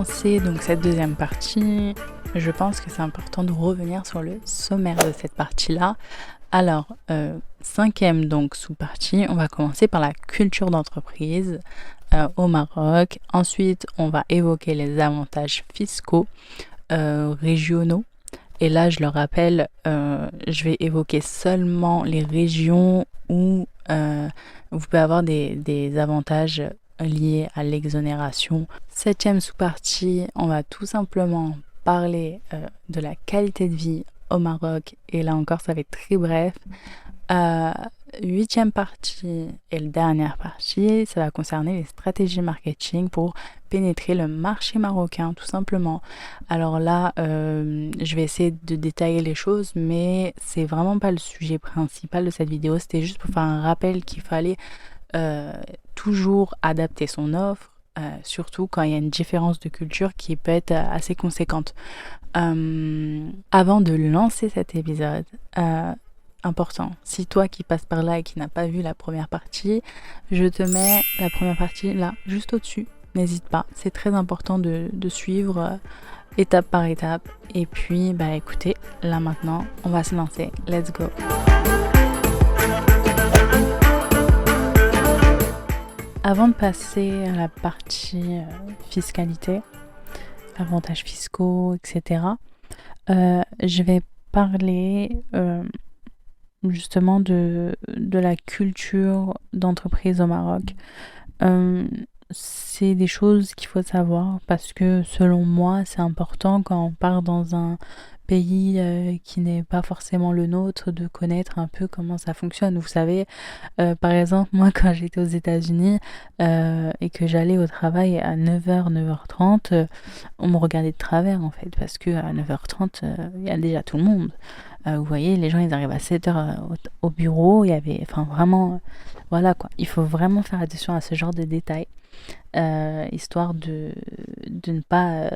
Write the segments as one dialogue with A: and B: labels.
A: commencer donc cette deuxième partie, je pense que c'est important de revenir sur le sommaire de cette partie-là. Alors, cinquième donc sous-partie, on va commencer par la culture d'entreprise au Maroc. Ensuite, on va évoquer les avantages fiscaux régionaux. Et là, je le rappelle, je vais évoquer seulement les régions où vous pouvez avoir des avantages liés à l'exonération. Septième sous-partie, on va tout simplement parler de la qualité de vie au Maroc. Et là encore, ça va être très bref. Huitième partie et la dernière partie, ça va concerner les stratégies marketing pour pénétrer le marché marocain, tout simplement. Alors là, je vais essayer de détailler les choses, mais c'est vraiment pas le sujet principal de cette vidéo. C'était juste pour faire un rappel qu'il fallait toujours adapter son offre, surtout quand il y a une différence de culture qui peut être assez conséquente. Avant de lancer cet épisode, important, si toi qui passes par là et qui n'as pas vu la première partie, je te mets la première partie là, juste au-dessus. N'hésite pas, c'est très important de suivre étape par étape. Et puis, bah écoutez, là maintenant, on va se lancer. Let's go! Avant de passer à la partie fiscalité, avantages fiscaux, etc., je vais parler justement de la culture d'entreprise au Maroc. C'est des choses qu'il faut savoir parce que selon moi, c'est important quand on part dans un pays qui n'est pas forcément le nôtre de connaître un peu comment ça fonctionne. Vous savez, par exemple, moi quand j'étais aux États-Unis et que j'allais au travail à 9h, 9h30, on me regardait de travers en fait parce que à 9h30, il y a déjà tout le monde. Vous voyez, les gens ils arrivent à 7h au bureau, il y avait, enfin vraiment, voilà quoi. Il faut vraiment faire attention à ce genre de détails, histoire de ne pas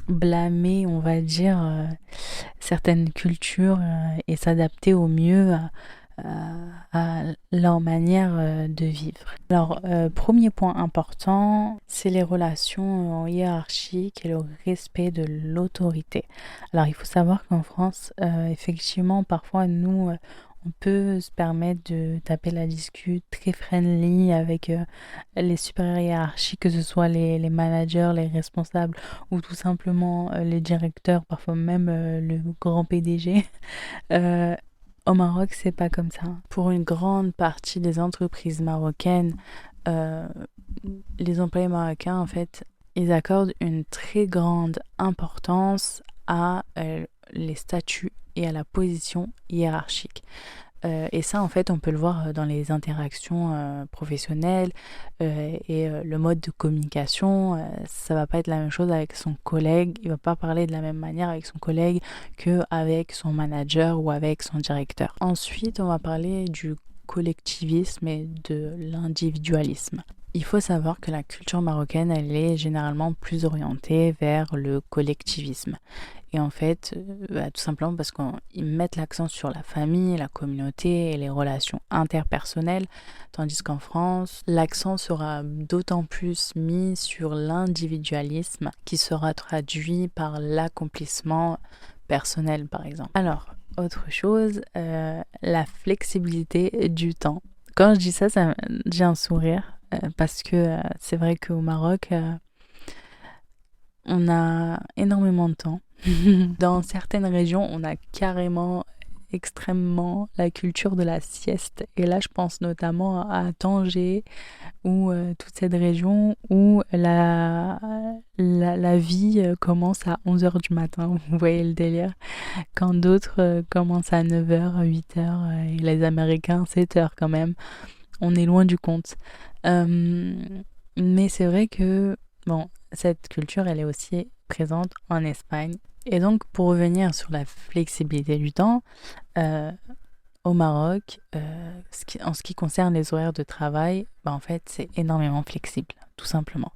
A: blâmer, on va dire, certaines cultures et s'adapter au mieux à leur manière de vivre. Alors, premier point important, c'est les relations hiérarchiques et le respect de l'autorité. Alors, il faut savoir qu'en France, effectivement, parfois, nous, on peut se permettre de taper la discute très friendly avec les supérieurs hiérarchiques, que ce soit les managers, les responsables ou tout simplement les directeurs, parfois même le grand PDG. Au Maroc, c'est pas comme ça. Pour une grande partie des entreprises marocaines, les employés marocains, en fait, ils accordent une très grande importance à les statuts et à la position hiérarchique. Et ça, en fait, on peut le voir dans les interactions professionnelles et le mode de communication. Ça va pas être la même chose avec son collègue. Il va pas parler de la même manière avec son collègue qu'avec son manager ou avec son directeur. Ensuite, on va parler du collectivisme et de l'individualisme. Il faut savoir que la culture marocaine, elle est généralement plus orientée vers le collectivisme. Et en fait, tout simplement parce qu'ils mettent l'accent sur la famille, la communauté et les relations interpersonnelles, tandis qu'en France, l'accent sera d'autant plus mis sur l'individualisme qui sera traduit par l'accomplissement personnel, par exemple. Alors, autre chose, la flexibilité du temps. Quand je dis ça, j'ai un sourire parce que c'est vrai qu'au Maroc, on a énormément de temps. Dans certaines régions, on a carrément extrêmement la culture de la sieste. Et là, je pense notamment à Tanger ou toute cette région où la vie commence à 11h du matin. Vous voyez le délire. Quand d'autres commencent à 9h, 8h et les Américains 7h quand même. On est loin du compte. Mais c'est vrai que, bon, cette culture, elle est aussi présente en Espagne. Et donc, pour revenir sur la flexibilité du temps, au Maroc, en ce qui concerne les horaires de travail, en fait, c'est énormément flexible, tout simplement.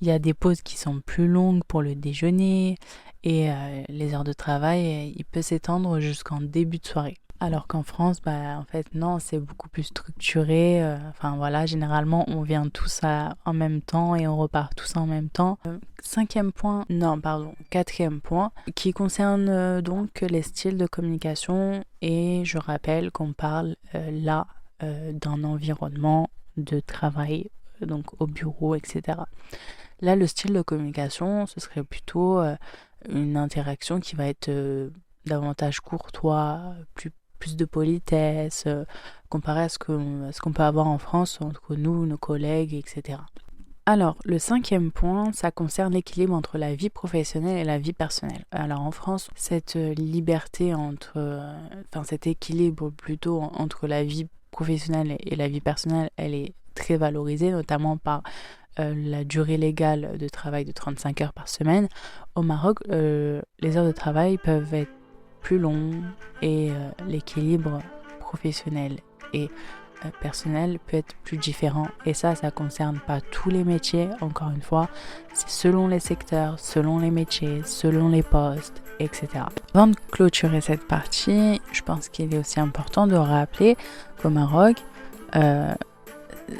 A: Il y a des pauses qui sont plus longues pour le déjeuner et les heures de travail, il peut s'étendre jusqu'en début de soirée. Alors qu'en France, en fait, non, c'est beaucoup plus structuré. Enfin voilà, généralement, on vient tous en même temps et on repart tous en même temps. Cinquième point, non, pardon, quatrième point, qui concerne donc les styles de communication. Et je rappelle qu'on parle là d'un environnement de travail, donc au bureau, etc. Là, le style de communication, ce serait plutôt une interaction qui va être davantage courtois, plus de politesse, comparé à ce qu'on peut avoir en France entre nous, nos collègues, etc. Alors, le cinquième point, ça concerne l'équilibre entre la vie professionnelle et la vie personnelle. Alors en France, cette liberté enfin cet équilibre plutôt entre la vie professionnelle et la vie personnelle, elle est très valorisée, notamment par la durée légale de travail de 35 heures par semaine. Au Maroc, les heures de travail peuvent être plus longues et l'équilibre professionnel et personnel peut être plus différent. Et ça concerne pas tous les métiers, encore une fois. C'est selon les secteurs, selon les métiers, selon les postes, etc. Avant de clôturer cette partie, je pense qu'il est aussi important de rappeler qu'au Maroc,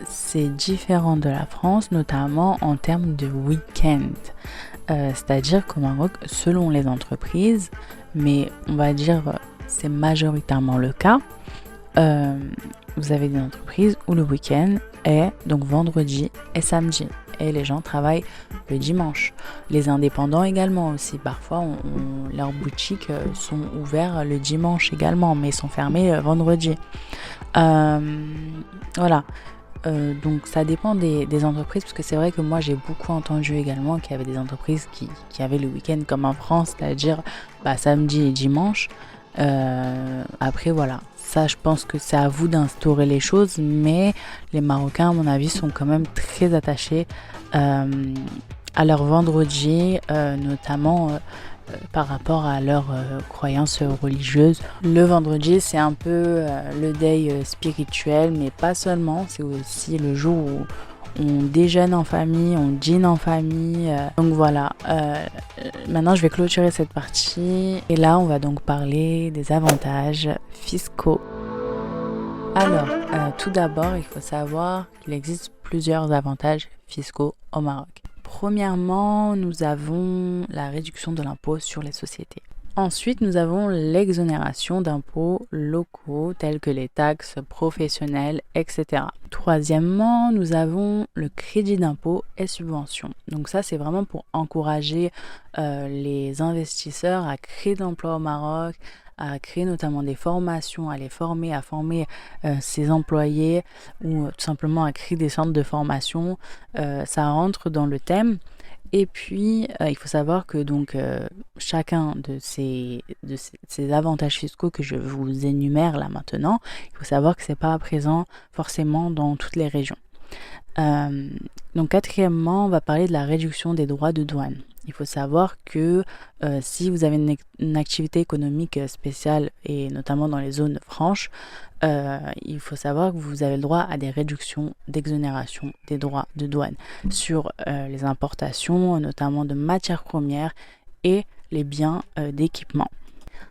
A: c'est différent de la France, notamment en termes de week-end. C'est-à-dire qu'au Maroc, selon les entreprises, mais on va dire c'est majoritairement le cas, vous avez des entreprises où le week-end est donc vendredi et samedi. Et les gens travaillent le dimanche. Les indépendants également aussi. Parfois, leurs boutiques sont ouvertes le dimanche également, mais sont fermées vendredi. Voilà. Donc ça dépend des entreprises, parce que c'est vrai que moi j'ai beaucoup entendu également qu'il y avait des entreprises qui avaient le week-end comme en France, c'est-à-dire samedi et dimanche. Après voilà, ça je pense que c'est à vous d'instaurer les choses, mais les Marocains à mon avis sont quand même très attachés à leur vendredi, notamment par rapport à leurs croyances religieuses. Le vendredi, c'est un peu le deuil spirituel, mais pas seulement, c'est aussi le jour où on déjeune en famille, on dîne en famille. Donc voilà, maintenant je vais clôturer cette partie. Et là, on va donc parler des avantages fiscaux. Alors, tout d'abord, il faut savoir qu'il existe plusieurs avantages fiscaux au Maroc. Premièrement, nous avons la réduction de l'impôt sur les sociétés. Ensuite, nous avons l'exonération d'impôts locaux tels que les taxes professionnelles, etc. Troisièmement, nous avons le crédit d'impôt et subventions. Donc ça, c'est vraiment pour encourager les investisseurs à créer de l'emploi au Maroc, à créer notamment des formations, à former ses employés, ou tout simplement à créer des centres de formation. Ça rentre dans le thème. Et puis, il faut savoir que donc chacun de ces avantages fiscaux que je vous énumère là maintenant, il faut savoir que c'est pas présent forcément dans toutes les régions. Donc quatrièmement, on va parler de la réduction des droits de douane. Il faut savoir que si vous avez une activité économique spéciale, et notamment dans les zones franches, il faut savoir que vous avez le droit à des réductions d'exonération des droits de douane sur les importations, notamment de matières premières et les biens d'équipement.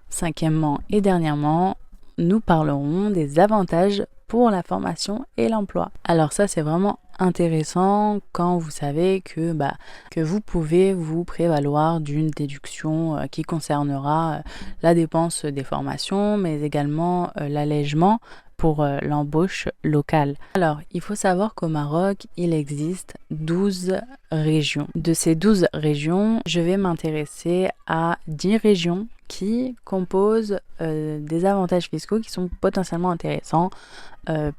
A: Cinquièmement et dernièrement, nous parlerons des avantages pour la formation et l'emploi. Alors ça, c'est vraiment intéressant quand vous savez que vous pouvez vous prévaloir d'une déduction qui concernera la dépense des formations, mais également l'allègement pour l'embauche locale. Alors, il faut savoir qu'au Maroc, il existe 12 régions. De ces 12 régions, je vais m'intéresser à 10 régions qui composent des avantages fiscaux qui sont potentiellement intéressants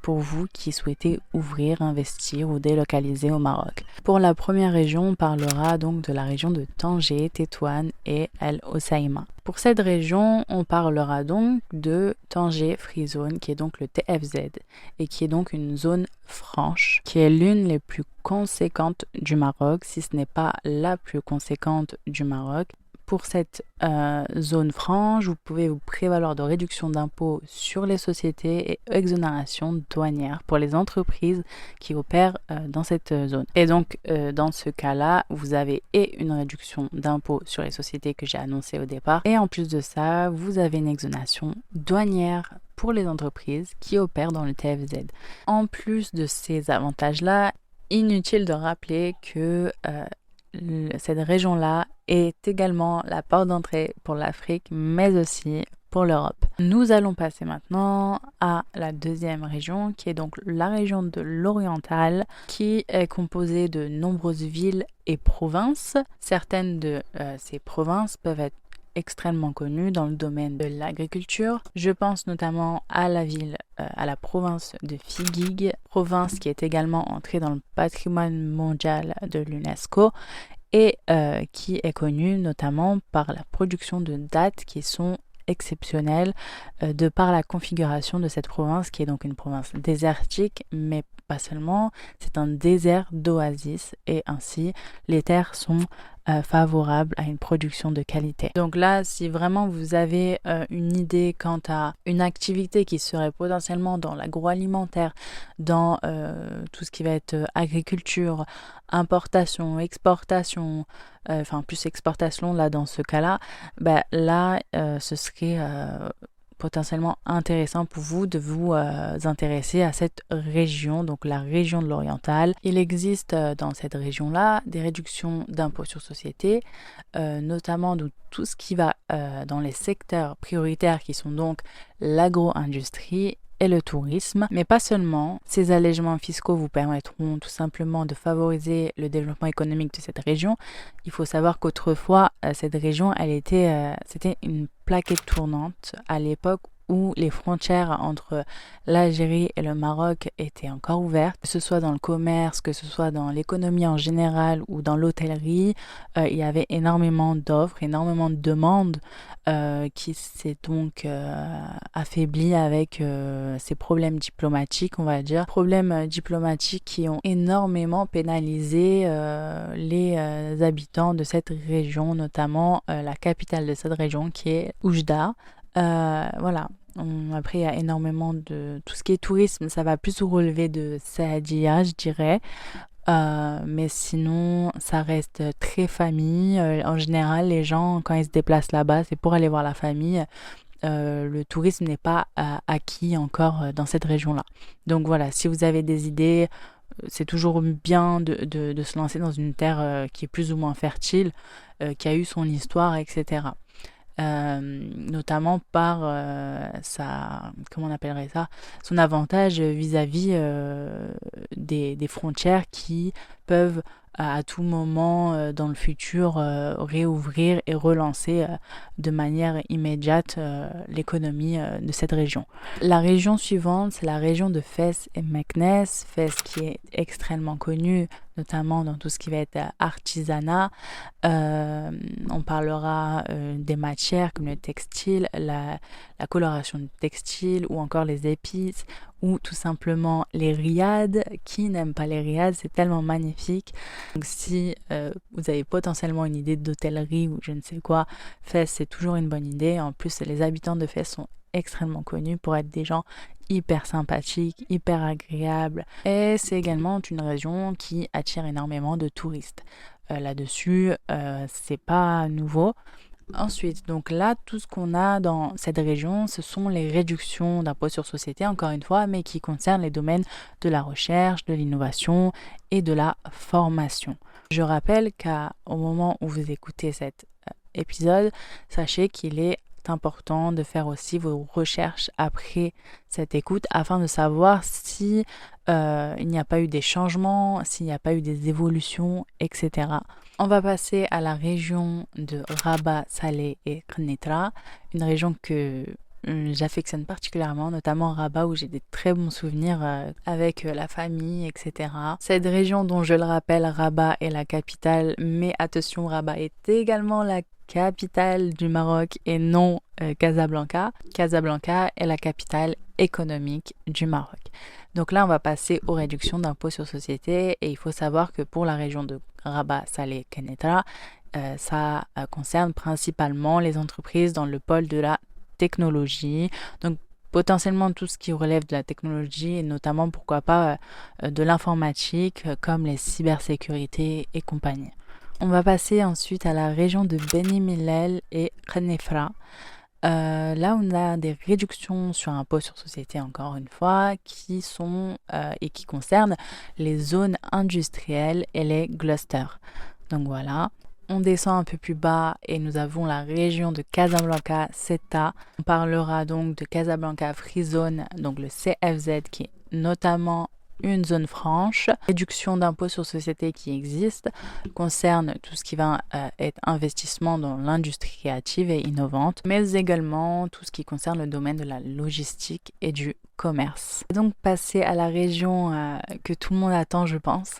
A: pour vous qui souhaitez ouvrir, investir ou délocaliser au Maroc. Pour la première région, on parlera donc de la région de Tanger, Tétouan et El Hoceïma. Pour cette région, on parlera donc de Tanger Free Zone, qui est donc le TFZ, et qui est donc une zone franche, qui est l'une des plus conséquentes du Maroc, si ce n'est pas la plus conséquente du Maroc. pour cette zone franche, vous pouvez vous prévaloir de réduction d'impôts sur les sociétés et exonération douanière pour les entreprises qui opèrent dans cette zone. Et donc, dans ce cas-là, vous avez une réduction d'impôts sur les sociétés que j'ai annoncé au départ, et en plus de ça, vous avez une exonération douanière pour les entreprises qui opèrent dans le TFZ. En plus de ces avantages-là, inutile de rappeler que cette région-là est également la porte d'entrée pour l'Afrique, mais aussi pour l'Europe. Nous allons passer maintenant à la deuxième région, qui est donc la région de l'Oriental, qui est composée de nombreuses villes et provinces. Certaines de ces provinces peuvent être extrêmement connues dans le domaine de l'agriculture. Je pense notamment à la province de Figuig, province qui est également entrée dans le patrimoine mondial de l'UNESCO et qui est connue notamment par la production de dattes qui sont exceptionnelles de par la configuration de cette province, qui est donc une province désertique, mais pas seulement, c'est un désert d'oasis, et ainsi les terres sont favorables à une production de qualité. Donc là, si vraiment vous avez une idée quant à une activité qui serait potentiellement dans l'agroalimentaire, dans tout ce qui va être agriculture, importation, exportation, plus exportation là dans ce cas-là, ce serait potentiellement intéressant pour vous de vous intéresser à cette région, donc la région de l'Oriental. Il existe dans cette région-là des réductions d'impôts sur société, notamment de tout ce qui va dans les secteurs prioritaires qui sont donc l'agro-industrie et le tourisme, mais pas seulement. Ces allègements fiscaux vous permettront tout simplement de favoriser le développement économique de cette région. Il faut savoir qu'autrefois, cette région, c'était une plaquette tournante à l'époque où les frontières entre l'Algérie et le Maroc étaient encore ouvertes, que ce soit dans le commerce, que ce soit dans l'économie en général ou dans l'hôtellerie. Il y avait énormément d'offres, énormément de demandes qui s'est donc affaibli avec ces problèmes diplomatiques, on va dire. Problèmes diplomatiques qui ont énormément pénalisé les habitants de cette région, notamment la capitale de cette région qui est Oujda. Voilà. Après, il y a énormément de tout ce qui est tourisme, ça va plus relever de Saadia, je dirais. Mais sinon, ça reste très famille. En général, les gens, quand ils se déplacent là-bas, c'est pour aller voir la famille. Le tourisme n'est pas acquis encore dans cette région-là. Donc voilà, si vous avez des idées, c'est toujours bien de se lancer dans une terre qui est plus ou moins fertile, qui a eu son histoire, etc. Notamment par comment on appellerait ça, son avantage vis-à-vis des frontières qui peuvent à tout moment dans le futur réouvrir et relancer de manière immédiate l'économie de cette région. La région suivante, c'est la région de Fès et Meknès. Fès qui est extrêmement connue, notamment dans tout ce qui va être artisanat. On parlera des matières comme le textile, la coloration du textile ou encore les épices, ou tout simplement les riades. Qui n'aime pas les riades? C'est tellement magnifique. Donc si vous avez potentiellement une idée d'hôtellerie ou je ne sais quoi, Fès c'est toujours une bonne idée. En plus, les habitants de Fès sont extrêmement connus pour être des gens hyper sympathiques, hyper agréables, et c'est également une région qui attire énormément de touristes. Là-dessus, c'est pas nouveau. Ensuite, donc là, tout ce qu'on a dans cette région, ce sont les réductions d'impôts sur société, encore une fois, mais qui concernent les domaines de la recherche, de l'innovation et de la formation. Je rappelle qu'au moment où vous écoutez cet épisode, sachez qu'il est important de faire aussi vos recherches après cette écoute afin de savoir si il n'y a pas eu des changements, s'il n'y a pas eu des évolutions, etc. On va passer à la région de Rabat, Salé et Knétra, une région que j'affectionne particulièrement, notamment Rabat où j'ai des très bons souvenirs avec la famille, etc. Cette région dont je le rappelle, Rabat est la capitale, mais attention, Rabat est également la capitale du Maroc et non Casablanca. Casablanca est la capitale économique du Maroc. Donc là, on va passer aux réductions d'impôts sur société et il faut savoir que pour la région de Rabat, Salé, Knétra, ça concerne principalement les entreprises dans le pôle de la technologie. Donc, potentiellement tout ce qui relève de la technologie et notamment, pourquoi pas, de l'informatique comme les cybersécurités et compagnie. On va passer ensuite à la région de Beni Mellel et Khenifra. Là, on a des réductions sur impôts sur société, encore une fois, qui sont et qui concernent les zones industrielles et les clusters. Donc voilà. On descend un peu plus bas et nous avons la région de Casablanca, CETA. On parlera donc de Casablanca Free Zone, donc le CFZ, qui est notamment une zone franche. Réduction d'impôts sur société qui existe concerne tout ce qui va être investissement dans l'industrie créative et innovante, mais également tout ce qui concerne le domaine de la logistique et du commerce. Et donc passer à la région que tout le monde attend, je pense.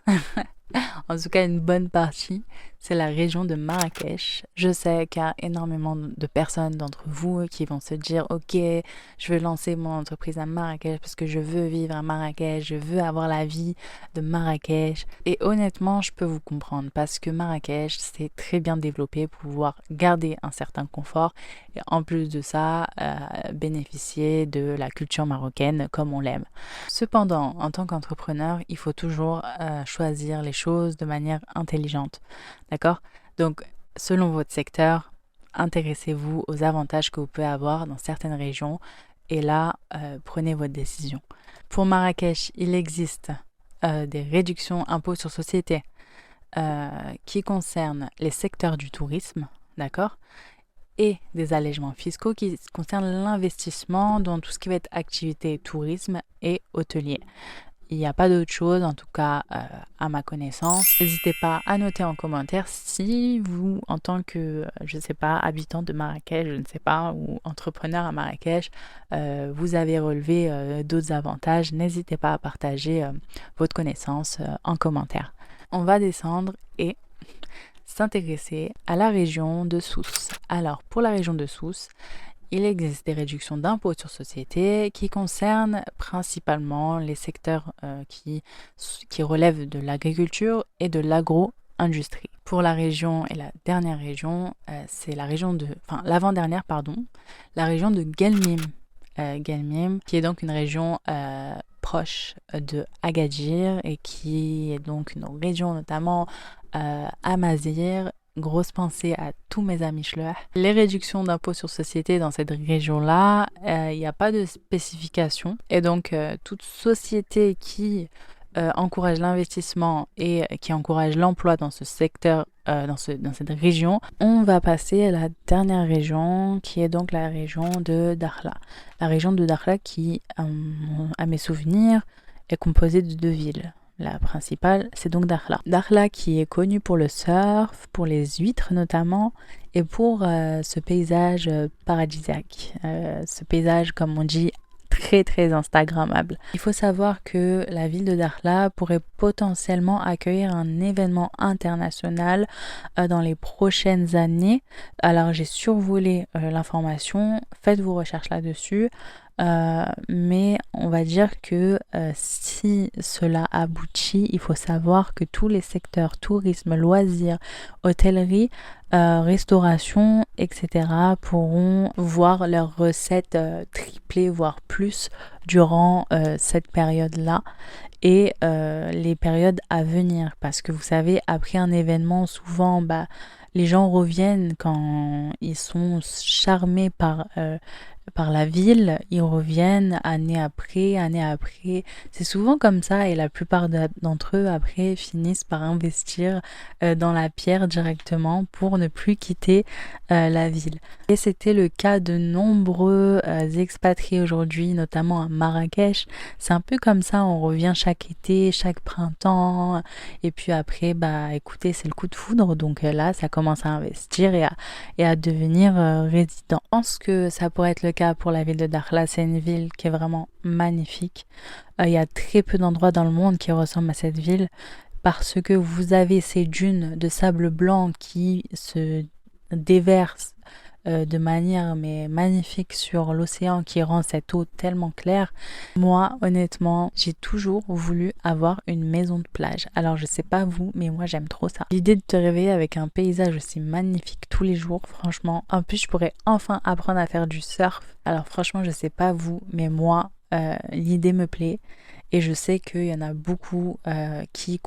A: En tout cas, une bonne partie, c'est la région de Marrakech. Je sais qu'il y a énormément de personnes d'entre vous qui vont se dire « Ok, je veux lancer mon entreprise à Marrakech parce que je veux vivre à Marrakech, je veux avoir la vie de Marrakech. » Et honnêtement, je peux vous comprendre parce que Marrakech, c'est très bien développé pour pouvoir garder un certain confort et en plus de ça, bénéficier de la culture marocaine comme on l'aime. Cependant, en tant qu'entrepreneur, il faut toujours choisir les choses de manière intelligente. D'accord? Donc, selon votre secteur, intéressez-vous aux avantages que vous pouvez avoir dans certaines régions et là, prenez votre décision. Pour Marrakech, il existe des réductions impôts sur société qui concernent les secteurs du tourisme, d'accord? Et des allègements fiscaux qui concernent l'investissement dans tout ce qui va être activité tourisme et hôtelier. Il n'y a pas d'autre chose, en tout cas à ma connaissance. N'hésitez pas à noter en commentaire si vous, en tant que, je ne sais pas, habitant de Marrakech, je ne sais pas, ou entrepreneur à Marrakech, vous avez relevé d'autres avantages. N'hésitez pas à partager votre connaissance en commentaire. On va descendre et s'intéresser à la région de Sousse. Alors, pour la région de Sousse, il existe des réductions d'impôts sur société qui concernent principalement les secteurs qui relèvent de l'agriculture et de l'agro-industrie. Pour la région et la dernière région, c'est la région de, enfin l'avant-dernière pardon, la région de Guelmim. Guelmim, qui est donc une région proche de Agadir et qui est donc une région notamment Amazigh. Grosse pensée à tous mes amis Schleur. Les réductions d'impôts sur société dans cette région-là, il n'y a pas de spécification. Et donc, toute société qui encourage l'investissement et qui encourage l'emploi dans ce secteur, dans cette région, on va passer à la dernière région qui est donc la région de Dakhla. La région de Dakhla qui, à mes souvenirs, est composée de 2 villes. La principale, c'est donc Dakhla. Dakhla qui est connue pour le surf, pour les huîtres notamment, et pour ce paysage paradisiaque. Ce paysage, comme on dit, très très instagrammable. Il faut savoir que la ville de Dakhla pourrait potentiellement accueillir un événement international dans les prochaines années. Alors j'ai survolé l'information, faites vos recherches là-dessus. Mais on va dire que si cela aboutit, il faut savoir que tous les secteurs tourisme, loisirs, hôtellerie, restauration, etc. pourront voir leurs recettes tripler, voire plus durant cette période-là et les périodes à venir. Parce que vous savez, après un événement, souvent, les gens reviennent quand ils sont charmés par la ville, ils reviennent année après. C'est souvent comme ça et la plupart d'entre eux après finissent par investir dans la pierre directement pour ne plus quitter la ville. Et c'était le cas de nombreux expatriés aujourd'hui, notamment à Marrakech. C'est un peu comme ça, on revient chaque été, chaque printemps et puis après, écoutez, c'est le coup de foudre. Donc là, ça commence à investir et à devenir résident. Je pense que ça pourrait être le cas pour la ville de Dakhla. C'est une ville qui est vraiment magnifique. Il y a très peu d'endroits dans le monde qui ressemblent à cette ville parce que vous avez ces dunes de sable blanc qui se déversent de manière mais magnifique sur l'océan qui rend cette eau tellement claire. Moi, honnêtement, j'ai toujours voulu avoir une maison de plage. Alors, je sais pas vous, mais moi, j'aime trop ça. L'idée de te réveiller avec un paysage aussi magnifique tous les jours, franchement. En plus, je pourrais enfin apprendre à faire du surf. Alors, franchement, je sais pas vous, mais moi, l'idée me plaît. Et je sais qu'il y en a beaucoup qui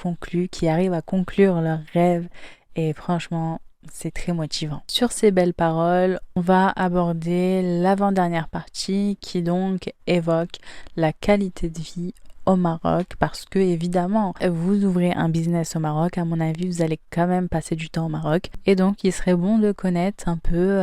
A: arrivent à conclure leurs rêves. Et franchement, c'est très motivant. Sur ces belles paroles, on va aborder l'avant-dernière partie qui donc évoque la qualité de vie au Maroc parce que évidemment vous ouvrez un business au Maroc, à mon avis vous allez quand même passer du temps au Maroc et donc il serait bon de connaître un peu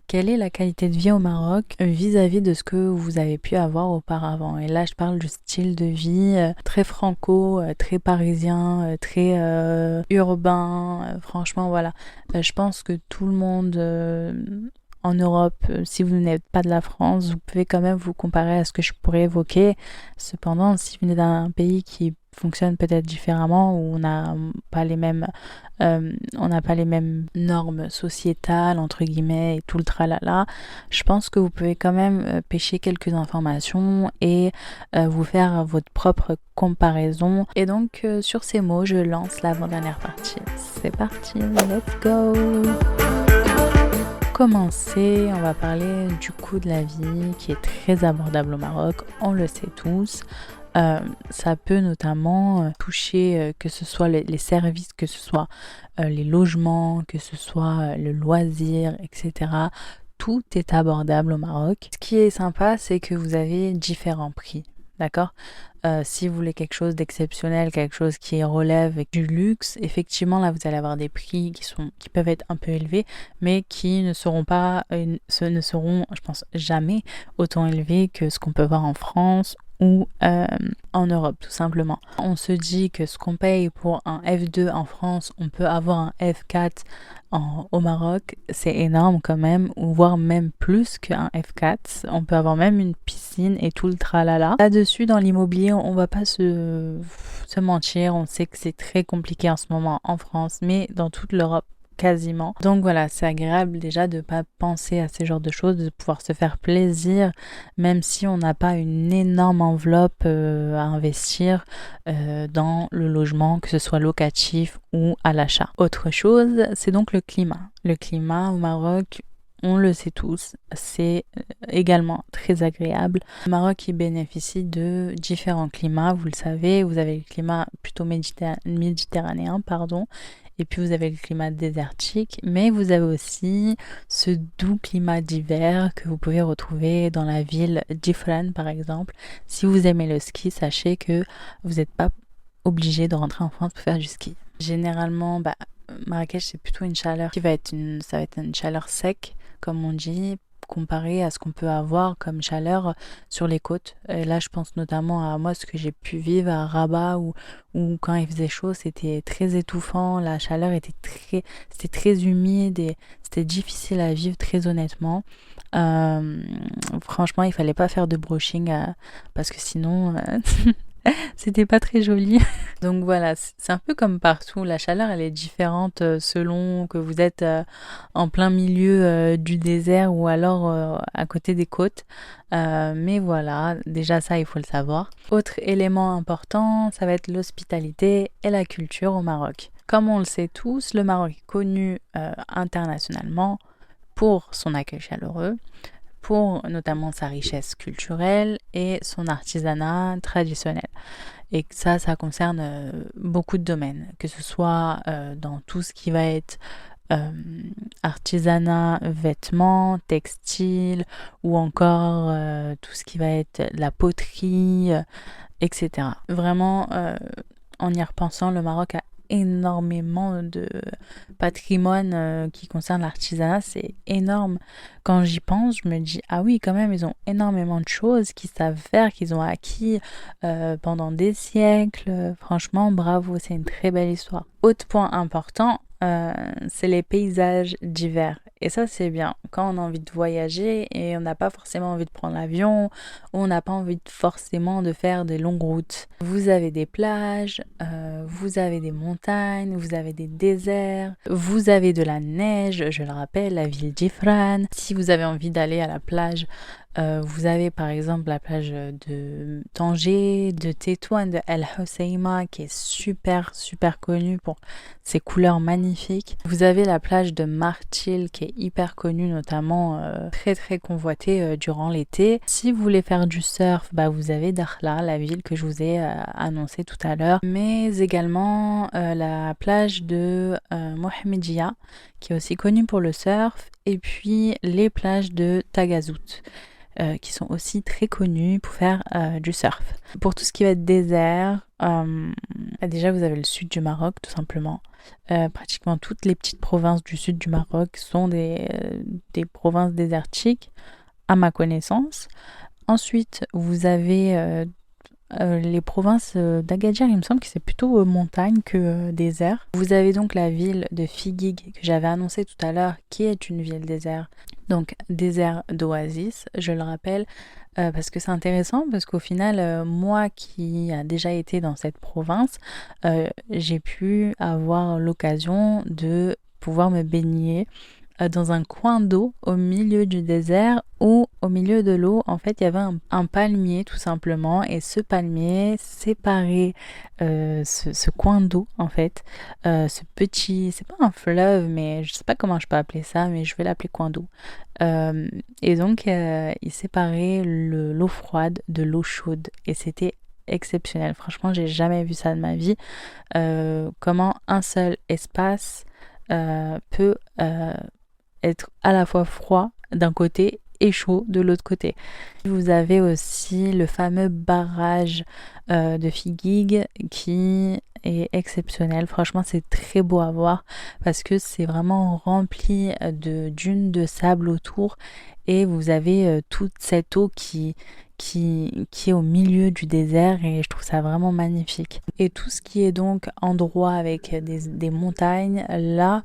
A: quelle est la qualité de vie au Maroc vis-à-vis de ce que vous avez pu avoir auparavant. Et là je parle du style de vie très franco, très parisien, très urbain, franchement voilà. Je pense que tout le monde en Europe, si vous n'êtes pas de la France, vous pouvez quand même vous comparer à ce que je pourrais évoquer. Cependant, si vous venez d'un pays qui fonctionne peut-être différemment, où on n'a pas les mêmes, normes sociétales, entre guillemets, et tout le tralala, je pense que vous pouvez quand même pêcher quelques informations et vous faire votre propre comparaison. Et donc, sur ces mots, je lance l'avant-dernière partie. C'est parti, let's go! Commencer, on va parler du coût de la vie qui est très abordable au Maroc, on le sait tous. Ça peut notamment toucher que ce soit les services, que ce soit les logements, que ce soit le loisir, etc. Tout est abordable au Maroc. Ce qui est sympa, c'est que vous avez différents prix. D'accord? Si vous voulez quelque chose d'exceptionnel, quelque chose qui relève du luxe, effectivement là vous allez avoir des prix qui peuvent être un peu élevés, mais qui ne seront je pense jamais autant élevés que ce qu'on peut voir en France ou en Europe tout simplement. On se dit que ce qu'on paye pour un F2 en France, on peut avoir un F4 au Maroc, c'est énorme quand même, ou voire même plus qu'un F4. On peut avoir même une piscine et tout le tralala. Là-dessus, dans l'immobilier, on va pas se mentir, on sait que c'est très compliqué en ce moment en France, mais dans toute l'Europe quasiment. Donc voilà, c'est agréable déjà de pas penser à ces genres de choses, de pouvoir se faire plaisir, même si on n'a pas une énorme enveloppe à investir dans le logement, que ce soit locatif ou à l'achat. Autre chose, c'est donc le climat. Le climat au Maroc, on le sait tous, c'est également très agréable. Le Maroc, il bénéficie de différents climats, vous le savez. Vous avez le climat plutôt méditerranéen, pardon. Et puis vous avez le climat désertique, mais vous avez aussi ce doux climat d'hiver que vous pouvez retrouver dans la ville d'Ifrane par exemple. Si vous aimez le ski, sachez que vous n'êtes pas obligé de rentrer en France pour faire du ski. Généralement, Marrakech c'est plutôt une chaleur ça va être une chaleur sec, comme on dit, comparé à ce qu'on peut avoir comme chaleur sur les côtes. Et là, je pense notamment à moi, ce que j'ai pu vivre à Rabat où quand il faisait chaud, c'était très étouffant, la chaleur c'était très humide et c'était difficile à vivre très honnêtement. Franchement, il fallait pas faire de brushing parce que sinon c'était pas très joli. Donc voilà, c'est un peu comme partout. La chaleur, elle est différente selon que vous êtes en plein milieu du désert ou alors à côté des côtes. Mais voilà, déjà ça, il faut le savoir. Autre élément important, ça va être l'hospitalité et la culture au Maroc. Comme on le sait tous, le Maroc est connu internationalement pour son accueil chaleureux, pour notamment sa richesse culturelle et son artisanat traditionnel. Et ça concerne beaucoup de domaines, que ce soit dans tout ce qui va être artisanat, vêtements, textiles, ou encore tout ce qui va être la poterie, etc. Vraiment, en y repensant, le Maroc a énormément de patrimoine qui concerne l'artisanat, c'est énorme. Quand j'y pense, je me dis ah oui, quand même, ils ont énormément de choses qu'ils savent faire, qu'ils ont acquis pendant des siècles. Franchement, bravo, c'est une très belle histoire. Autre point important, c'est les paysages d'hiver Et ça, c'est bien. Quand on a envie de voyager et on n'a pas forcément envie de prendre l'avion, on n'a pas envie forcément de faire des longues routes. Vous avez des plages, vous avez des montagnes, vous avez des déserts, vous avez de la neige, je le rappelle, la ville d'Ifran. Si vous avez envie d'aller à la plage, vous avez par exemple la plage de Tanger, de Tétouan, de El Hoceima qui est super super connue pour ses couleurs magnifiques. Vous avez la plage de Martil qui est hyper connue, notamment très très convoitée durant l'été. Si vous voulez faire du surf, vous avez Dakhla, la ville que je vous ai annoncée tout à l'heure, mais également la plage de Mohamedia qui est aussi connue pour le surf, et puis les plages de Tagazout. Qui sont aussi très connus pour faire du surf. Pour tout ce qui va être désert, déjà vous avez le sud du Maroc tout simplement. Pratiquement toutes les petites provinces du sud du Maroc sont des provinces désertiques à ma connaissance. Ensuite vous avez les provinces d'Agadir, il me semble que c'est plutôt montagne que désert. Vous avez donc la ville de Figuig que j'avais annoncée tout à l'heure, qui est une ville désert. Donc désert d'oasis, je le rappelle, parce que c'est intéressant, parce qu'au final, moi qui a déjà été dans cette province, j'ai pu avoir l'occasion de pouvoir me baigner dans un coin d'eau au milieu du désert, où au milieu de l'eau en fait il y avait un palmier tout simplement, et ce palmier séparait ce coin d'eau en fait, ce petit, c'est pas un fleuve mais je sais pas comment je peux appeler ça, mais je vais l'appeler coin d'eau, et donc il séparait l'eau froide de l'eau chaude, et c'était exceptionnel. Franchement j'ai jamais vu ça de ma vie, comment un seul espace peut être à la fois froid d'un côté et chaud de l'autre côté. Vous avez aussi le fameux barrage de Figuig qui est exceptionnel. Franchement, c'est très beau à voir parce que c'est vraiment rempli de dunes de sable autour, et vous avez toute cette eau qui est au milieu du désert, et je trouve ça vraiment magnifique. Et tout ce qui est donc endroit avec des montagnes, là,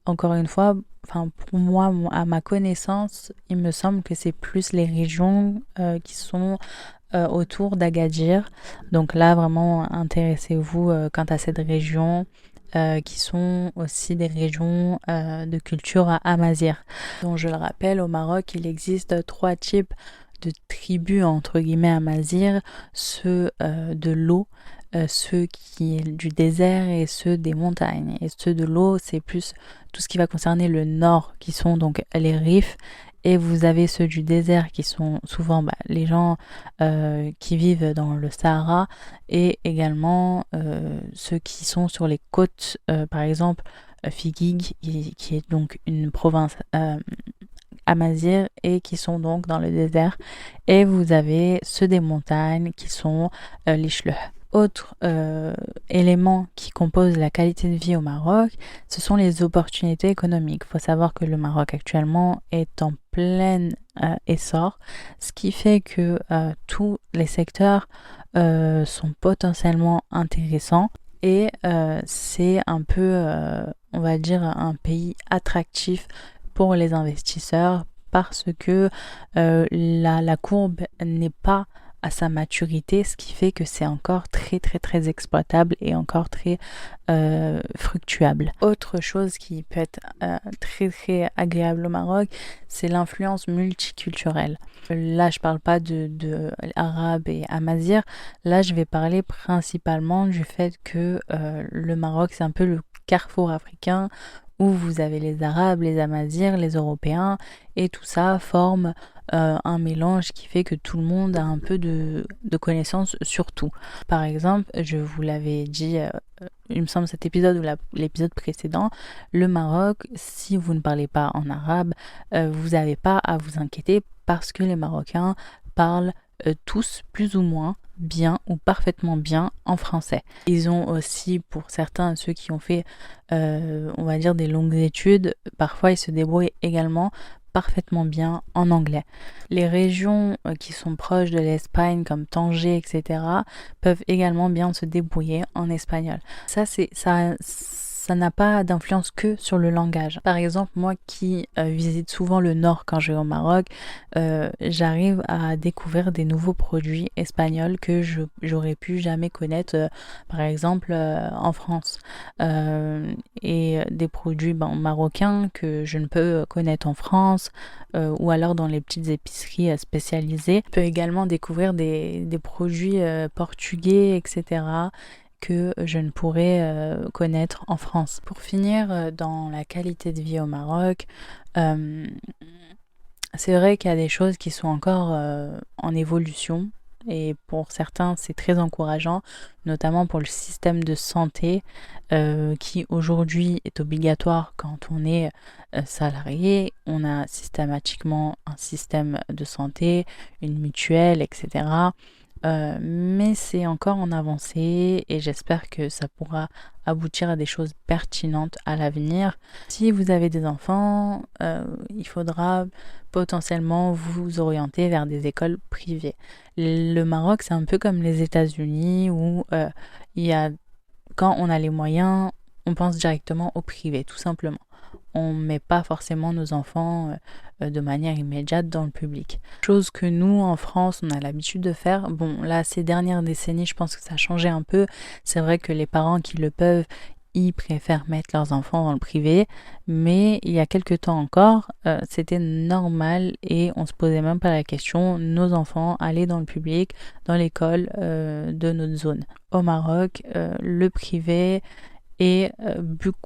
A: encore une fois, pour moi, à ma connaissance, il me semble que c'est plus les régions qui sont autour d'Agadir. Donc là, vraiment, intéressez-vous quant à cette région, qui sont aussi des régions de culture amazigh. Donc je le rappelle, au Maroc, il existe 3 types de tribus, entre guillemets, amazighs: ceux de l'eau, ceux qui est du désert, et ceux des montagnes. Et ceux de l'eau, c'est plus tout ce qui va concerner le nord, qui sont donc les Rifs. Et vous avez ceux du désert qui sont souvent les gens qui vivent dans le Sahara, et également ceux qui sont sur les côtes, par exemple Figuig, qui est donc une province amazigh, et qui sont donc dans le désert. Et vous avez ceux des montagnes qui sont les Chleuhs. Autre élément qui compose la qualité de vie au Maroc, ce sont les opportunités économiques. Il faut savoir que le Maroc actuellement est en plein essor, ce qui fait que tous les secteurs sont potentiellement intéressants, et c'est un peu, on va dire, un pays attractif pour les investisseurs, parce que la courbe n'est pas à sa maturité, ce qui fait que c'est encore très très très exploitable et encore très fructuable. Autre chose qui peut être très très agréable au Maroc, c'est l'influence multiculturelle. Là, je parle pas de arabe et amazigh. Là, je vais parler principalement du fait que le Maroc, c'est un peu le carrefour africain, où vous avez les Arabes, les Amazirs, les Européens, et tout ça forme un mélange qui fait que tout le monde a un peu de connaissances sur tout. Par exemple, je vous l'avais dit, il me semble cet épisode ou l'épisode précédent, le Maroc, si vous ne parlez pas en arabe, vous n'avez pas à vous inquiéter, parce que les Marocains parlent tous plus ou moins bien ou parfaitement bien en français. Ils ont aussi, pour certains, ceux qui ont fait on va dire des longues études, parfois ils se débrouillent également parfaitement bien en anglais. Les régions qui sont proches de l'Espagne, comme Tanger, etc., peuvent également bien se débrouiller en espagnol. Ça ça n'a pas d'influence que sur le langage. Par exemple, moi qui visite souvent le nord quand je vais au Maroc, j'arrive à découvrir des nouveaux produits espagnols que j'aurais pu jamais connaître, par exemple en France. Et des produits marocains que je ne peux connaître en France, ou alors dans les petites épiceries spécialisées. Je peux également découvrir des produits portugais, etc., que je ne pourrais connaître en France. Pour finir, dans la qualité de vie au Maroc, euh, c'est vrai qu'il y a des choses qui sont encore en évolution et pour certains c'est très encourageant, notamment pour le système de santé qui aujourd'hui est obligatoire quand on est salarié. On a systématiquement un système de santé, une mutuelle, etc. Mais c'est encore en avancée et j'espère que ça pourra aboutir à des choses pertinentes à l'avenir. Si vous avez des enfants, il faudra potentiellement vous orienter vers des écoles privées. Le Maroc, c'est un peu comme les États-Unis où il y a, quand on a les moyens, on pense directement au privé, tout simplement. On ne met pas forcément nos enfants de manière immédiate dans le public. Chose que nous, en France, on a l'habitude de faire. Bon, là, ces dernières décennies, je pense que ça a changé un peu. C'est vrai que les parents qui le peuvent, ils préfèrent mettre leurs enfants dans le privé. Mais il y a quelques temps encore, c'était normal et on se posait même pas la question. Nos enfants allaient dans le public, dans l'école de notre zone. Au Maroc, le privé est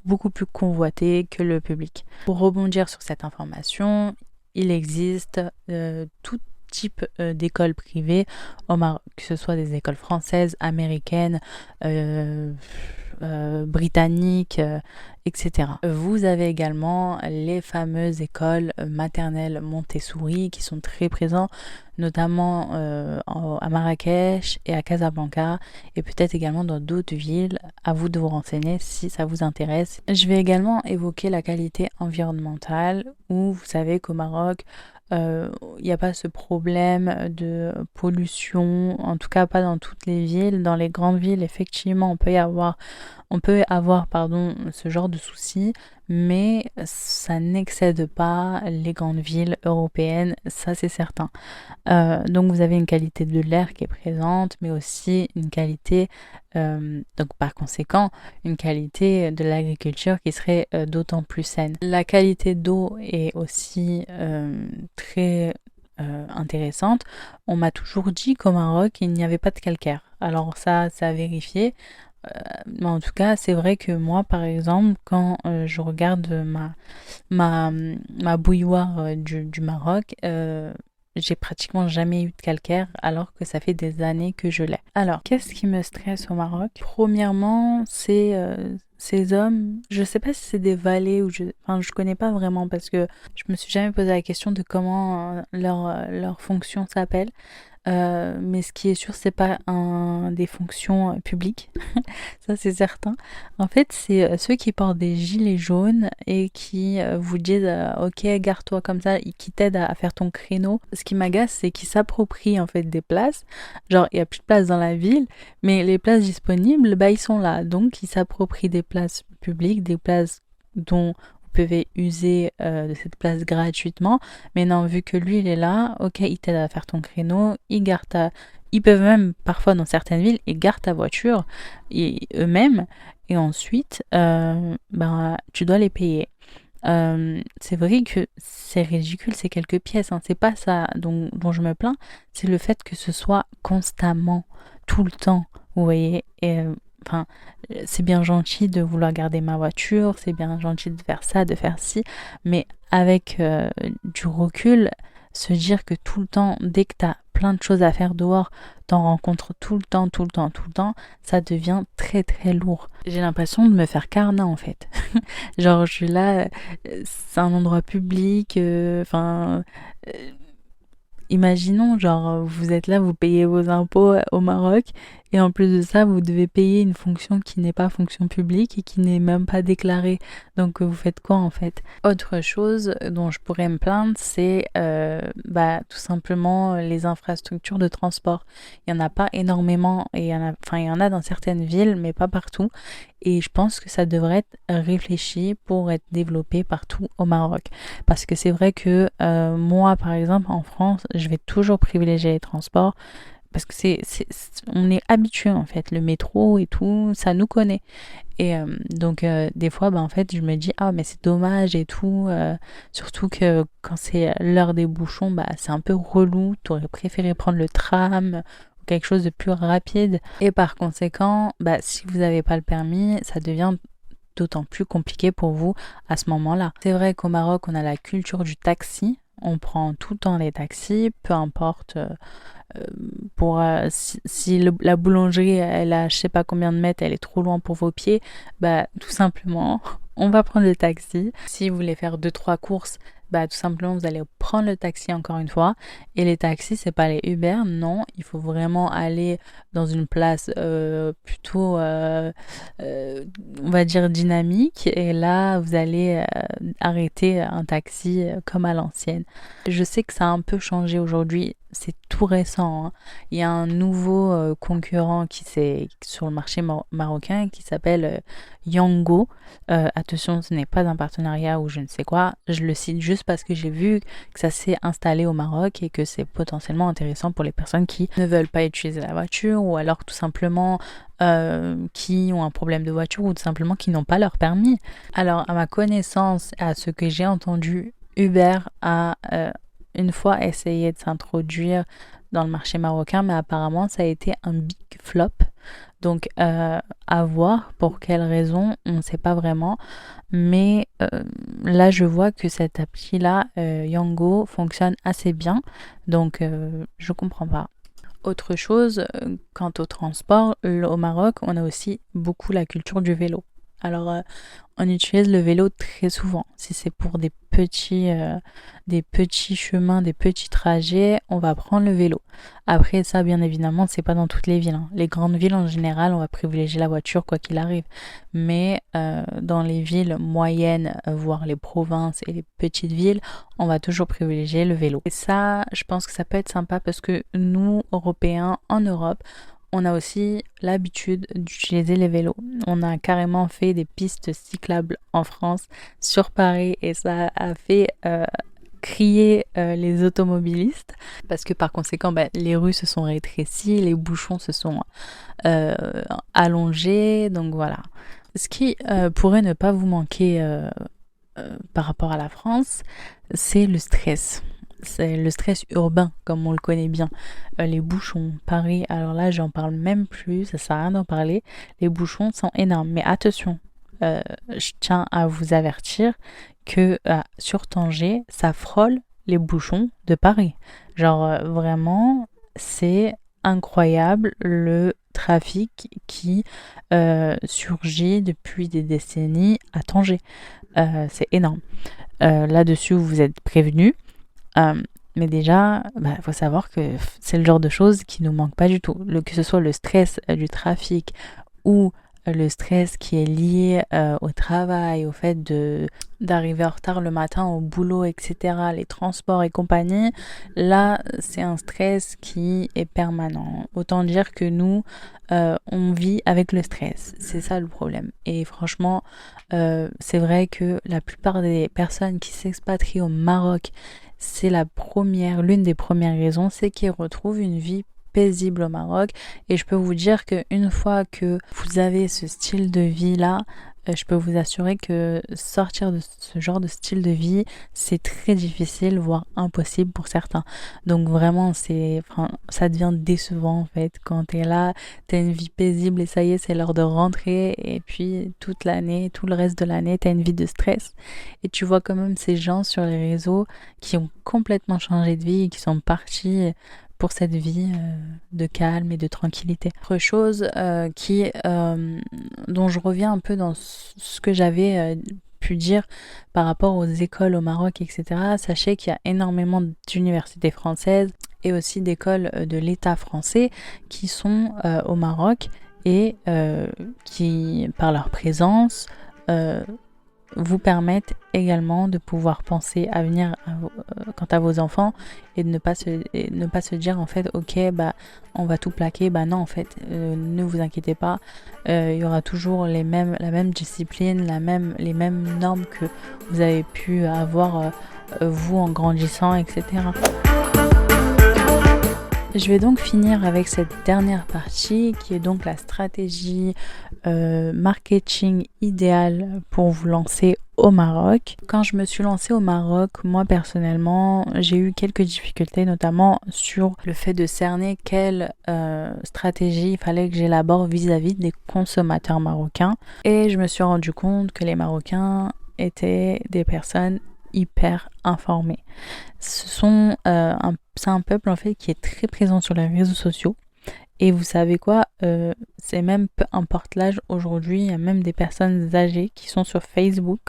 A: beaucoup plus convoité que le public. Pour rebondir sur cette information, il existe tout type d'écoles privées au Maroc, que ce soit des écoles françaises, américaines, britanniques, etc. Vous avez également les fameuses écoles maternelles Montessori qui sont très présentes, notamment à Marrakech et à Casablanca, et peut-être également dans d'autres villes. À vous de vous renseigner si ça vous intéresse. Je vais également évoquer la qualité environnementale, où vous savez qu'au Maroc, il n'y a pas ce problème de pollution, en tout cas pas dans toutes les villes. Dans les grandes villes, effectivement, on peut avoir ce genre de soucis, mais ça n'excède pas les grandes villes européennes, ça c'est certain. Donc vous avez une qualité de l'air qui est présente, mais aussi une qualité, donc par conséquent, une qualité de l'agriculture qui serait d'autant plus saine. La qualité d'eau est aussi très intéressante. On m'a toujours dit qu'au Maroc, il n'y avait pas de calcaire. Alors ça, c'est à vérifier. Mais en tout cas, c'est vrai que moi, par exemple, quand je regarde ma bouilloire du Maroc, j'ai pratiquement jamais eu de calcaire alors que ça fait des années que je l'ai. Alors, qu'est-ce qui me stresse au Maroc? Premièrement, c'est ces hommes. Je sais pas si c'est des valets ou je connais pas vraiment parce que je me suis jamais posé la question de comment leur fonction s'appelle. Mais ce qui est sûr, c'est pas des fonctions publiques, ça c'est certain. En fait, c'est ceux qui portent des gilets jaunes et qui vous disent ok, garde-toi comme ça, qui t'aident à faire ton créneau. Ce qui m'agace, c'est qu'ils s'approprient en fait des places. Genre, il y a plus de place dans la ville, mais les places disponibles, ils sont là. Donc, ils s'approprient des places publiques, des places dont pouvez user de cette place gratuitement, mais non, vu que lui il est là, ok, il t'aide à faire ton créneau, ils peuvent même parfois dans certaines villes, ils gardent ta voiture eux-mêmes et ensuite tu dois les payer. C'est vrai que c'est ridicule, c'est quelques pièces, hein, c'est pas ça dont je me plains, c'est le fait que ce soit constamment, tout le temps, vous voyez, et enfin, c'est bien gentil de vouloir garder ma voiture, c'est bien gentil de faire ça, de faire ci, mais avec du recul, se dire que tout le temps, dès que t'as plein de choses à faire dehors, t'en rencontres tout le temps, tout le temps, tout le temps, ça devient très très lourd. J'ai l'impression de me faire carnat en fait. Genre je suis là, c'est un endroit public, imaginons, genre, vous êtes là, vous payez vos impôts au Maroc, Et en plus de ça, vous devez payer une fonction qui n'est pas fonction publique et qui n'est même pas déclarée. Donc vous faites quoi en fait? Autre chose dont je pourrais me plaindre, c'est tout simplement les infrastructures de transport. Il n'y en a pas énormément, et il y en a dans certaines villes, mais pas partout. Et je pense que ça devrait être réfléchi pour être développé partout au Maroc. Parce que c'est vrai que moi, par exemple, en France, je vais toujours privilégier les transports parce que on est habitué en fait, le métro et tout, ça nous connaît. Et donc des fois, en fait, je me dis ah mais c'est dommage et tout, surtout que quand c'est l'heure des bouchons, c'est un peu relou. T'aurais préféré prendre le tram ou quelque chose de plus rapide. Et par conséquent, si vous n'avez pas le permis, ça devient d'autant plus compliqué pour vous à ce moment-là. C'est vrai qu'au Maroc, on a la culture du taxi. On prend tout le temps les taxis, peu importe si la boulangerie elle a je sais pas combien de mètres, elle est trop loin pour vos pieds, tout simplement on va prendre le taxi. Si vous voulez faire 2-3 courses, tout simplement vous allez prendre le taxi encore une fois. Et les taxis, c'est pas les Uber, non, il faut vraiment aller dans une place plutôt on va dire dynamique, et là vous allez arrêter un taxi comme à l'ancienne. Je sais que ça a un peu changé aujourd'hui, c'est tout récent, hein. Il y a un nouveau concurrent qui c'est sur le marché marocain qui s'appelle Yango. Attention, ce n'est pas un partenariat ou je ne sais quoi. Je le cite juste parce que j'ai vu que ça s'est installé au Maroc et que c'est potentiellement intéressant pour les personnes qui ne veulent pas utiliser la voiture, ou alors tout simplement qui ont un problème de voiture, ou tout simplement qui n'ont pas leur permis. Alors à ma connaissance, à ce que j'ai entendu, Uber a une fois essayé de s'introduire dans le marché marocain, mais apparemment ça a été un big flop. Donc à voir pour quelles raisons, on ne sait pas vraiment. Mais là, je vois que cette appli-là, Yango, fonctionne assez bien. Donc je comprends pas. Autre chose, quant au transport, au Maroc, on a aussi beaucoup la culture du vélo. Alors, on utilise le vélo très souvent. Si c'est pour des petits chemins, des petits trajets, on va prendre le vélo. Après ça, bien évidemment, c'est pas dans toutes les villes, hein. Les grandes villes, en général, on va privilégier la voiture quoi qu'il arrive. Mais dans les villes moyennes, voire les provinces et les petites villes, on va toujours privilégier le vélo. Et ça, je pense que ça peut être sympa parce que nous, Européens, en Europe, on a aussi l'habitude d'utiliser les vélos. On a carrément fait des pistes cyclables en France, sur Paris, et ça a fait crier les automobilistes, parce que par conséquent, les rues se sont rétrécies, les bouchons se sont allongés, donc voilà. Ce qui pourrait ne pas vous manquer par rapport à la France, c'est le stress. C'est le stress urbain, comme on le connaît bien. Les bouchons, Paris, alors là, j'en parle même plus, ça sert à rien d'en parler. Les bouchons sont énormes. Mais attention, je tiens à vous avertir que sur Tanger, ça frôle les bouchons de Paris. Genre, vraiment, c'est incroyable le trafic qui surgit depuis des décennies à Tanger. C'est énorme. Là-dessus, vous êtes prévenus. Mais déjà, faut savoir que c'est le genre de choses qui nous manque pas du tout. Que ce soit le stress du trafic ou le stress qui est lié au travail, au fait d'arriver en retard le matin au boulot, etc., les transports et compagnie, là, c'est un stress qui est permanent. Autant dire que nous, on vit avec le stress. C'est ça le problème. Et franchement, c'est vrai que la plupart des personnes qui s'expatrient au Maroc, c'est l'une des premières raisons, c'est qu'ils retrouvent une vie paisible au Maroc. Et je peux vous dire qu'une fois que vous avez ce style de vie là, je peux vous assurer que sortir de ce genre de style de vie, c'est très difficile, voire impossible pour certains. Donc vraiment, ça devient décevant en fait. Quand t'es là, t'as une vie paisible et ça y est, c'est l'heure de rentrer. Et puis toute l'année, tout le reste de l'année, t'as une vie de stress. Et tu vois quand même ces gens sur les réseaux qui ont complètement changé de vie et qui sont partis pour cette vie de calme et de tranquillité. Autre chose dont je reviens un peu dans ce que j'avais pu dire par rapport aux écoles au Maroc, etc. Sachez qu'il y a énormément d'universités françaises et aussi d'écoles de l'État français qui sont au Maroc et qui, par leur présence, vous permettent également de pouvoir penser à venir quant à vos enfants et de ne pas se dire en fait ok bah on va tout plaquer, bah non en fait ne vous inquiétez pas, il y aura toujours la même discipline, les mêmes normes que vous avez pu avoir vous en grandissant, etc. Je vais donc finir avec cette dernière partie qui est donc la stratégie marketing idéale pour vous lancer au Maroc. Quand je me suis lancée au Maroc, moi personnellement, j'ai eu quelques difficultés, notamment sur le fait de cerner quelle stratégie il fallait que j'élabore vis-à-vis des consommateurs marocains. Et je me suis rendu compte que les Marocains étaient des personnes hyper informées. C'est un peuple en fait qui est très présent sur les réseaux sociaux. Et vous savez quoi, c'est même peu importe l'âge aujourd'hui, il y a même des personnes âgées qui sont sur Facebook.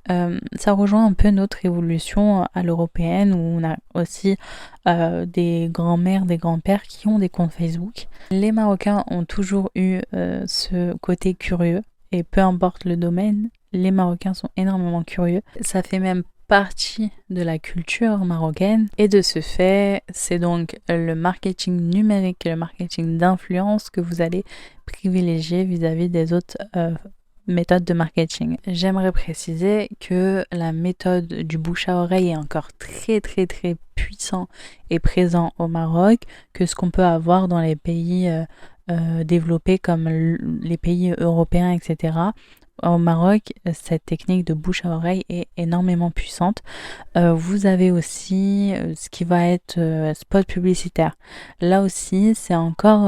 A: Ça rejoint un peu notre évolution à l'européenne où on a aussi des grands-mères, des grands-pères qui ont des comptes Facebook. Les Marocains ont toujours eu ce côté curieux et peu importe le domaine, les Marocains sont énormément curieux. Ça fait même partie de la culture marocaine et de ce fait, c'est donc le marketing numérique et le marketing d'influence que vous allez privilégier vis-à-vis des autres méthodes de marketing. J'aimerais préciser que la méthode du bouche à oreille est encore très très très puissant et présent au Maroc que ce qu'on peut avoir dans les pays développés comme les pays européens, etc. Au Maroc, cette technique de bouche à oreille est énormément puissante. Vous avez aussi ce qui va être spot publicitaire. Là aussi, c'est encore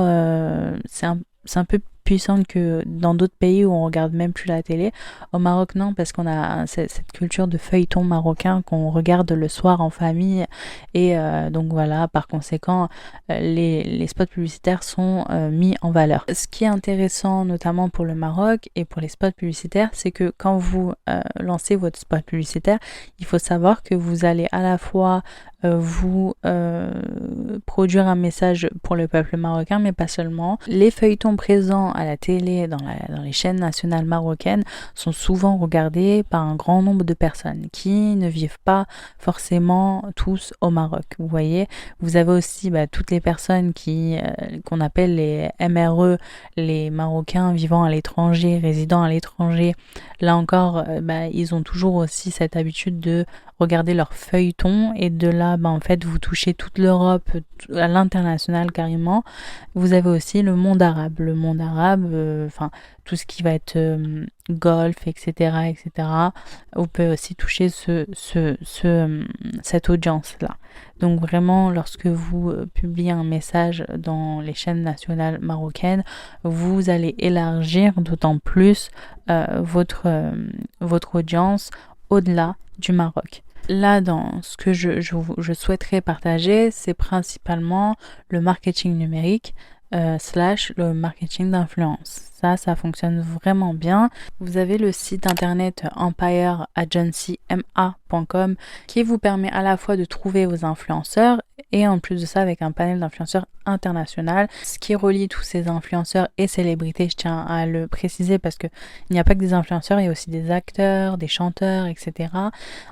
A: c'est un peu puissant que dans d'autres pays où on regarde même plus la télé. Au Maroc, non, parce qu'on a cette culture de feuilleton marocain qu'on regarde le soir en famille. Et donc voilà, par conséquent, les spots publicitaires sont mis en valeur. Ce qui est intéressant, notamment pour le Maroc et pour les spots publicitaires, c'est que quand vous lancez votre spot publicitaire, il faut savoir que vous allez à la fois vous produire un message pour le peuple marocain, mais pas seulement. Les feuilletons présents à la télé, dans les chaînes nationales marocaines, sont souvent regardés par un grand nombre de personnes qui ne vivent pas forcément tous au Maroc. Vous voyez, vous avez aussi toutes les personnes qu'on appelle les MRE, les Marocains vivant à l'étranger, résidant à l'étranger. Là encore, ils ont toujours aussi cette habitude de regarder leur feuilleton et de là, en fait, vous touchez toute l'Europe à l'international carrément. Vous avez aussi le monde arabe. Le monde arabe, tout ce qui va être golf, etc., etc. Vous pouvez aussi toucher cette audience-là. Donc vraiment, lorsque vous publiez un message dans les chaînes nationales marocaines, vous allez élargir d'autant plus votre audience au-delà du Maroc. Là, dans ce que je souhaiterais partager, c'est principalement le marketing numérique / le marketing d'influence. Ça fonctionne vraiment bien. Vous avez le site internet empireagencyma.com qui vous permet à la fois de trouver vos influenceurs et en plus de ça avec un panel d'influenceurs international. Ce qui relie tous ces influenceurs et célébrités, je tiens à le préciser parce que il n'y a pas que des influenceurs, il y a aussi des acteurs, des chanteurs, etc.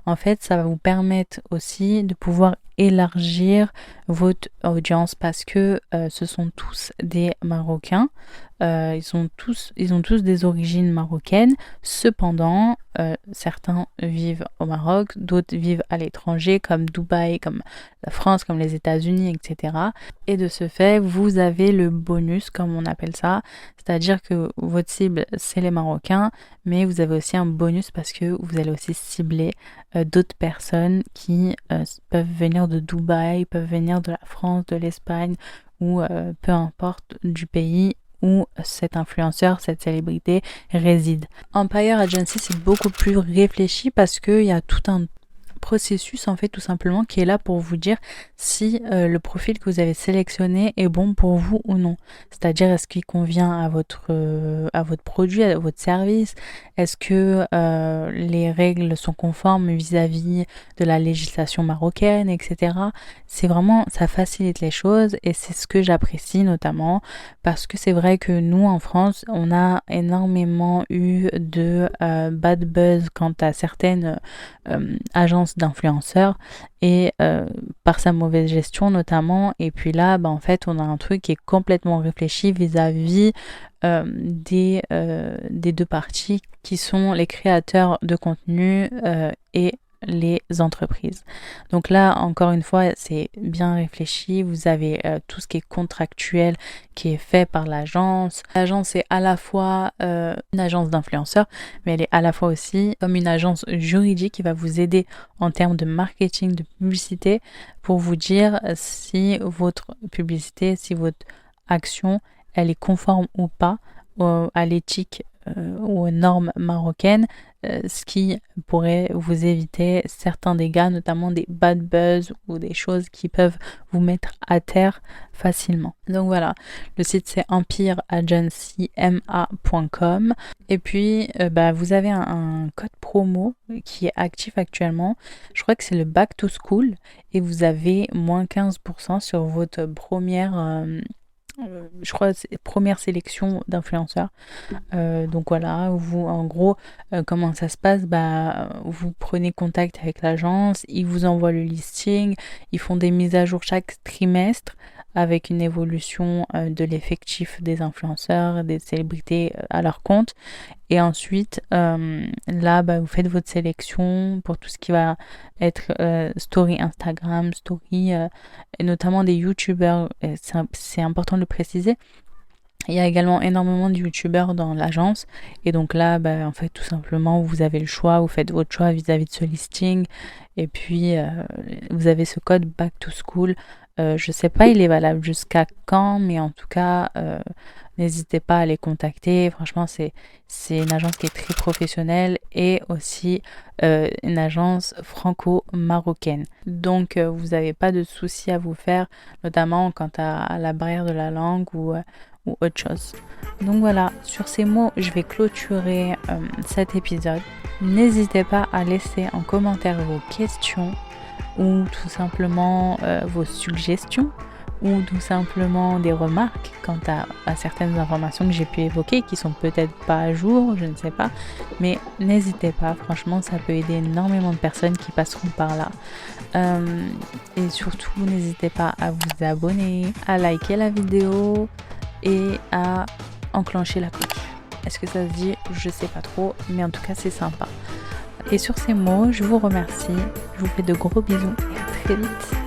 A: En fait, ça va vous permettre aussi de pouvoir élargir votre audience parce que ce sont tous des Marocains. Ils ont tous des origines marocaines. Cependant, certains vivent au Maroc, d'autres vivent à l'étranger, comme Dubaï, comme la France, comme les États-Unis, etc. Et de ce fait, vous avez le bonus, comme on appelle ça, c'est-à-dire que votre cible, c'est les Marocains, mais vous avez aussi un bonus parce que vous allez aussi cibler d'autres personnes qui peuvent venir de Dubaï, peuvent venir de la France, de l'Espagne, ou peu importe du pays où cet influenceur, cette célébrité réside. Empire Agency, c'est beaucoup plus réfléchi parce qu'il y a tout un processus en fait tout simplement qui est là pour vous dire si le profil que vous avez sélectionné est bon pour vous ou non. C'est-à-dire est-ce qu'il convient à votre produit, à votre service, est-ce que les règles sont conformes vis-à-vis de la législation marocaine, etc. C'est vraiment, ça facilite les choses et c'est ce que j'apprécie notamment parce que c'est vrai que nous en France, on a énormément eu de bad buzz quant à certaines agences d'influenceurs et par sa mauvaise gestion notamment. Et puis là, en fait, on a un truc qui est complètement réfléchi vis-à-vis des deux parties qui sont les créateurs de contenu et les entreprises. Donc là, encore une fois, c'est bien réfléchi. Vous avez tout ce qui est contractuel qui est fait par l'agence. L'agence est à la fois une agence d'influenceurs, mais elle est à la fois aussi comme une agence juridique qui va vous aider en termes de marketing, de publicité, pour vous dire si votre publicité, si votre action, elle est conforme ou pas à l'éthique ou aux normes marocaines, ce qui pourrait vous éviter certains dégâts, notamment des bad buzz ou des choses qui peuvent vous mettre à terre facilement. Donc voilà, le site c'est empireagencyma.com et puis vous avez un code promo qui est actif actuellement. Je crois que c'est le back to school et vous avez moins 15% sur votre première je crois première sélection d'influenceurs. Donc voilà, vous en gros comment ça se passe, vous prenez contact avec l'agence, ils vous envoient le listing, ils font des mises à jour chaque trimestre avec une évolution de l'effectif des influenceurs, des célébrités à leur compte. Et ensuite, là, vous faites votre sélection pour tout ce qui va être story Instagram, story, et notamment des youtubeurs. C'est important de le préciser. Il y a également énormément de youtubeurs dans l'agence. Et donc là, en fait, tout simplement, vous avez le choix, vous faites votre choix vis-à-vis de ce listing. Et puis, vous avez ce code Back to School. Je sais pas, il est valable jusqu'à quand, mais en tout cas, n'hésitez pas à les contacter. Franchement, c'est une agence qui est très professionnelle et aussi une agence franco-marocaine. Donc, vous n'avez pas de soucis à vous faire, notamment quant à la barrière de la langue ou autre chose. Donc voilà, sur ces mots, je vais clôturer cet épisode. N'hésitez pas à laisser en commentaire vos questions ou tout simplement vos suggestions ou tout simplement des remarques quant à certaines informations que j'ai pu évoquer qui sont peut-être pas à jour, je ne sais pas, mais n'hésitez pas, franchement ça peut aider énormément de personnes qui passeront par là. Et surtout n'hésitez pas à vous abonner, à liker la vidéo et à enclencher la cloche. Est-ce que ça se dit? Je sais pas trop, mais en tout cas c'est sympa. Et sur ces mots, je vous remercie, je vous fais de gros bisous et à très vite.